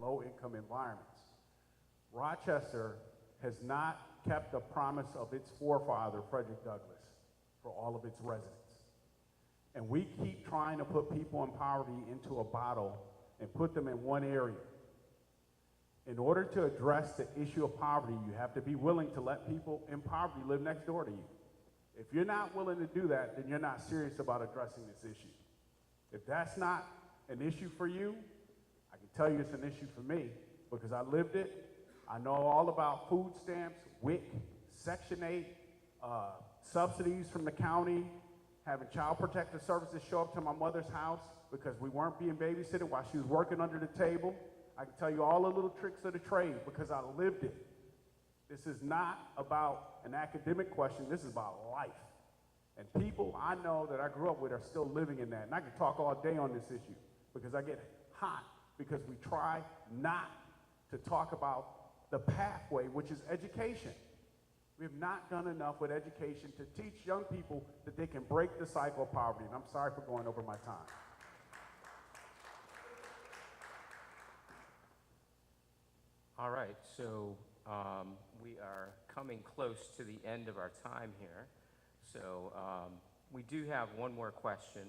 low-income environments. Rochester has not kept the promise of its forefather, Frederick Douglass, for all of its residents. And we keep trying to put people in poverty into a bottle and put them in one area. In order to address the issue of poverty, you have to be willing to let people in poverty live next door to you. If you're not willing to do that, then you're not serious about addressing this issue. If that's not an issue for you, I can tell you it's an issue for me because I lived it. I know all about food stamps, WIC, Section 8, subsidies from the county, having child protective services show up to my mother's house because we weren't being babysitted while she was working under the table. I can tell you all the little tricks of the trade because I lived it. This is not about an academic question. This is about life. And people I know that I grew up with are still living in that. And I can talk all day on this issue because I get hot because we try not to talk about the pathway, which is education. We have not done enough with education to teach young people that they can break the cycle of poverty. And I'm sorry for going over my time. All right, so we are coming close to the end of our time here. So we do have one more question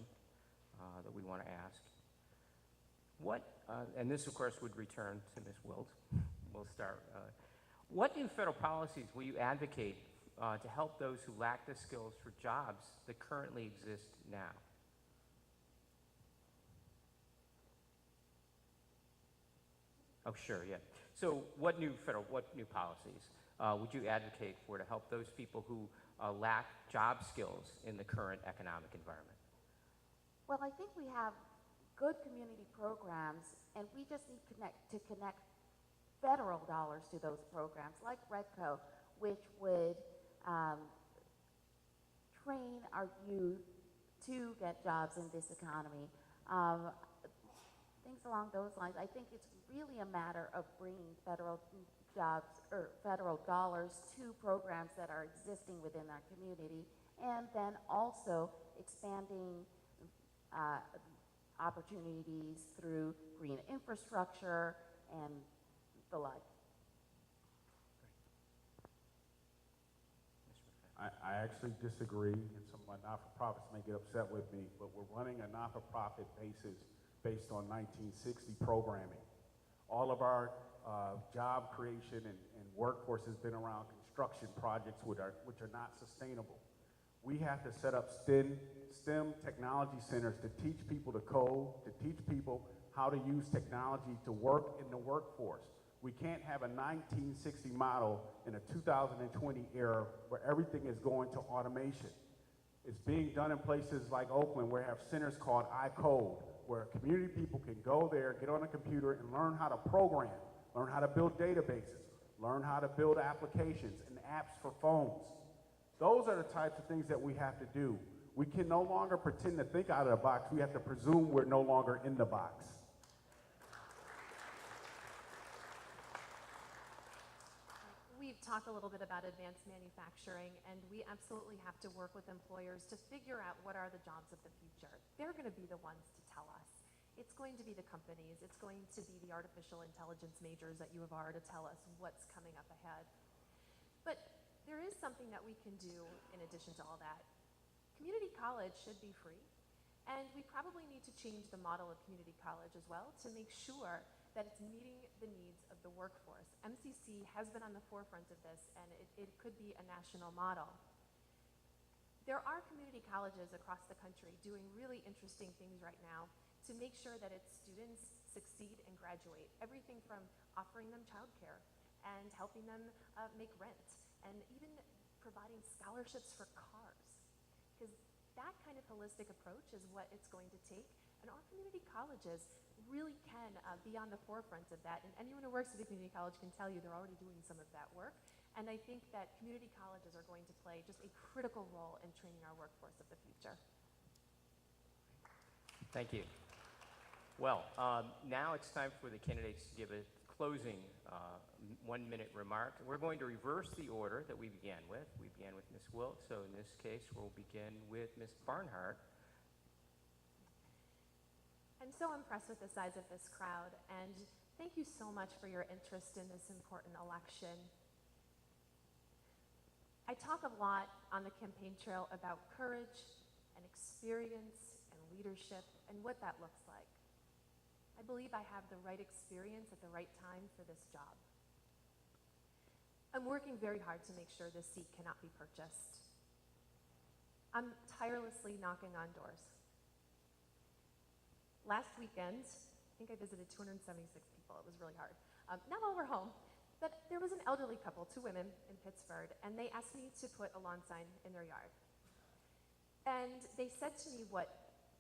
that we want to ask. And this, of course, would return to Ms. Wilt. We'll start. What new federal policies will you advocate to help those who lack the skills for jobs that currently exist now? Oh, sure, yeah. So what new policies would you advocate for to help those people who lack job skills in the current economic environment? Well, I think we have good community programs, and we just need to connect federal dollars to those programs, like REDCO, which would train our youth to get jobs in this economy. Things along those lines. I think it's really a matter of bringing federal jobs or federal dollars to programs that are existing within our community, and then also expanding opportunities through green infrastructure and the like. I actually disagree, and some of my not-for-profits may get upset with me, but we're running a not-for-profit basis based on 1960 programming. All of our job creation and workforce has been around construction projects which are not sustainable. We have to set up STEM technology centers to teach people to code, to teach people how to use technology to work in the workforce. We can't have a 1960 model in a 2020 era where everything is going to automation. It's being done in places like Oakland where we have centers called iCode, where community people can go there, get on a computer, and learn how to program, learn how to build databases, learn how to build applications and apps for phones. Those are the types of things that we have to do. We can no longer pretend to think out of the box. We have to presume we're no longer in the box. We've talked a little bit about advanced manufacturing, and we absolutely have to work with employers to figure out what are the jobs of the future. They're going to be the ones to tell us. It's going to be the companies. It's going to be the artificial intelligence majors at U of R to tell us what's coming up ahead. But there is something that we can do in addition to all that. Community college should be free, and we probably need to change the model of community college as well to make sure that it's meeting the needs of the workforce. MCC has been on the forefront of this, and it could be a national model. There are community colleges across the country doing really interesting things right now to make sure that its students succeed and graduate. Everything from offering them childcare and helping them make rent, and even providing scholarships for cars. Because that kind of holistic approach is what it's going to take, and our community colleges really can be on the forefront of that, and anyone who works at a community college can tell you they're already doing some of that work, and I think that community colleges are going to play just a critical role in training our workforce of the future. Thank you. Well, now it's time for the candidates to give a closing 1-minute remark. We're going to reverse the order that we began with. We began with Ms. Wilt, so in this case, we'll begin with Ms. Barnhart. I'm so impressed with the size of this crowd, and Thank you so much for your interest in this important election. I talk a lot on the campaign trail about courage and experience and leadership and what that looks like. I believe I have the right experience at the right time for this job. I'm working very hard to make sure this seat cannot be purchased. I'm tirelessly knocking on doors. Last weekend, I think I visited 276 people. It was really hard. Not all were home, but there was an elderly couple, 2 women in Pittsburgh, and they asked me to put a lawn sign in their yard. And they said to me what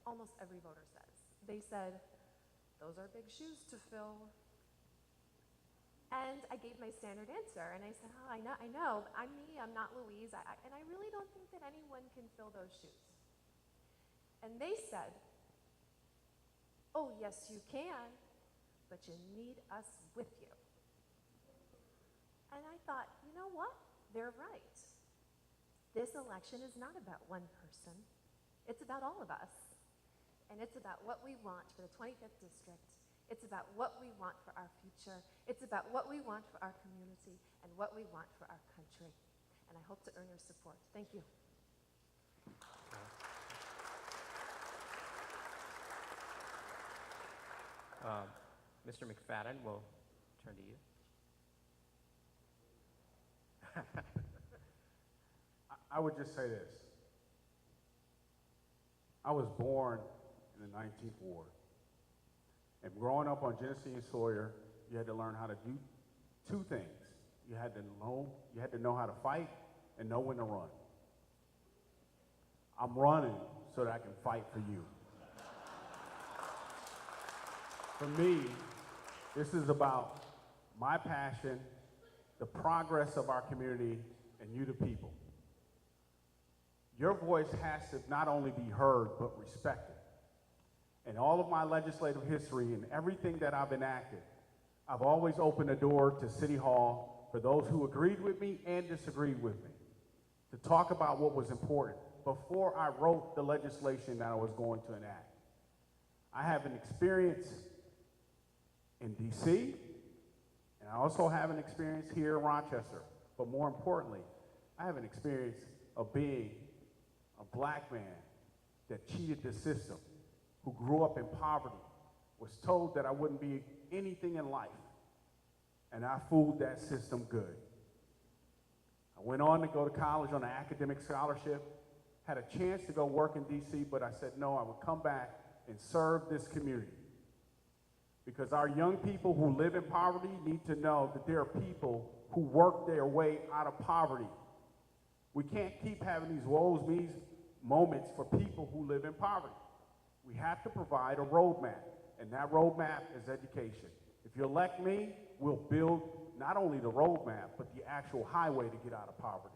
almost every voter says. They said, "Those are big shoes to fill." And I gave my standard answer, and I said, "Oh, I know, I'm me, I'm not Louise, and I really don't think that anyone can fill those shoes." And they said, "Oh, yes, you can, but you need us with you." And I thought, you know what? They're right. This election is not about one person. It's about all of us. And it's about what we want for the 25th District. It's about what we want for our future. It's about what we want for our community and what we want for our country. And I hope to earn your support. Thank you. Mr. McFadden, we'll turn to you. I would just say this. I was born in the 19th Ward. And growing up on Genesee and Sawyer, you had to learn how to do 2 things. You had to know how to fight and know when to run. I'm running so that I can fight for you. For me, this is about my passion, the progress of our community, and you the people. Your voice has to not only be heard, but respected. In all of my legislative history and everything that I've enacted, I've always opened the door to City Hall for those who agreed with me and disagreed with me, to talk about what was important before I wrote the legislation that I was going to enact. I have an experience in DC, and I also have an experience here in Rochester. But more importantly, I have an experience of being a black man that cheated the system, who grew up in poverty, was told that I wouldn't be anything in life, and I fooled that system good. I went on to go to college on an academic scholarship, had a chance to go work in DC, but I said no, I would come back and serve this community. Because our young people who live in poverty need to know that there are people who work their way out of poverty. We can't keep having these woes me's moments for people who live in poverty. We have to provide a roadmap, and that roadmap is education. If you elect me, we'll build not only the roadmap, but the actual highway to get out of poverty.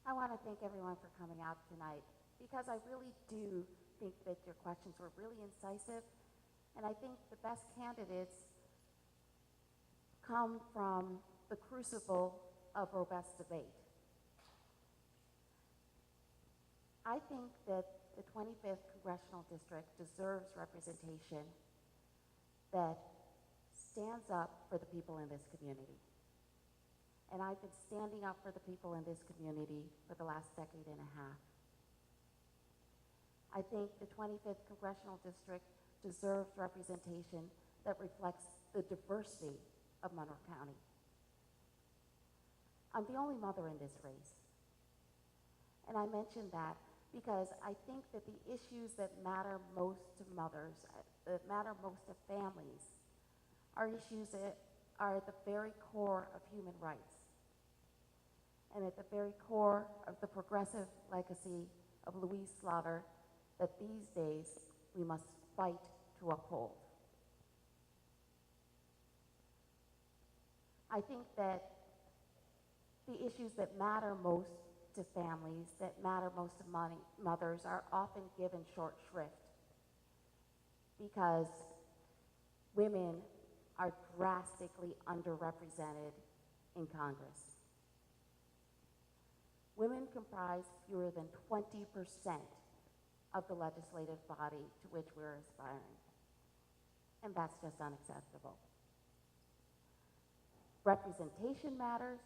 I want to thank everyone for coming out tonight, because I really do think that your questions were really incisive, and I think the best candidates come from the crucible of robust debate. I think that the 25th Congressional District deserves representation that stands up for the people in this community. And I've been standing up for the people in this community for the last decade and a half. I think the 25th Congressional District deserves representation that reflects the diversity of Monroe County. I'm the only mother in this race. And I mention that because I think that the issues that matter most to mothers, that matter most to families, are issues that are at the very core of human rights and at the very core of the progressive legacy of Louise Slaughter that these days we must fight to uphold. I think that the issues that matter most to families, that matter most to mothers, are often given short shrift because women are drastically underrepresented in Congress. Women comprise fewer than 20% of the legislative body to which we're aspiring. And that's just unacceptable. Representation matters,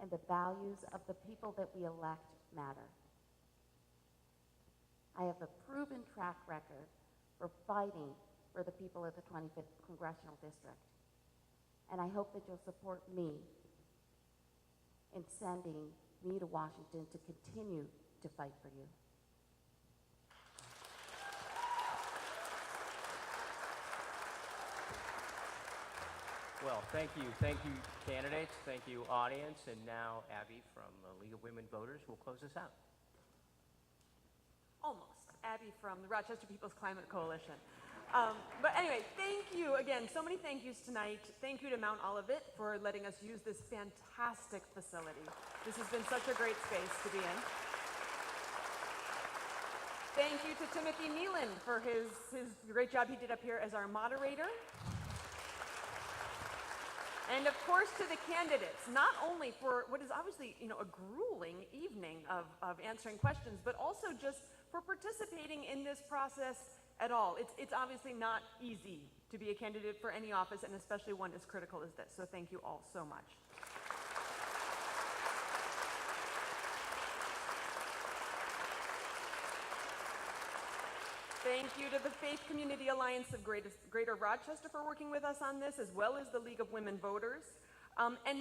and the values of the people that we elect matter. I have a proven track record for fighting for the people of the 25th Congressional District, and I hope that you'll support me in sending me to Washington to continue to fight for you. Well, thank you, candidates, thank you, audience, and now Abby from the League of Women Voters will close us out. Almost. Abby from the Rochester People's Climate Coalition. But anyway, thank you again. So many thank yous tonight. Thank you to Mount Olivet for letting us use this fantastic facility. This has been such a great space to be in. Thank you to Timothy Neeland for his great job he did up here as our moderator. And of course to the candidates, not only for what is obviously, a grueling evening of answering questions, but also just for participating in this process at all. It's obviously not easy to be a candidate for any office, and especially one as critical as this. So thank you all so much. Thank you to the Faith Community Alliance of Greater Rochester for working with us on this, as well as the League of Women Voters. And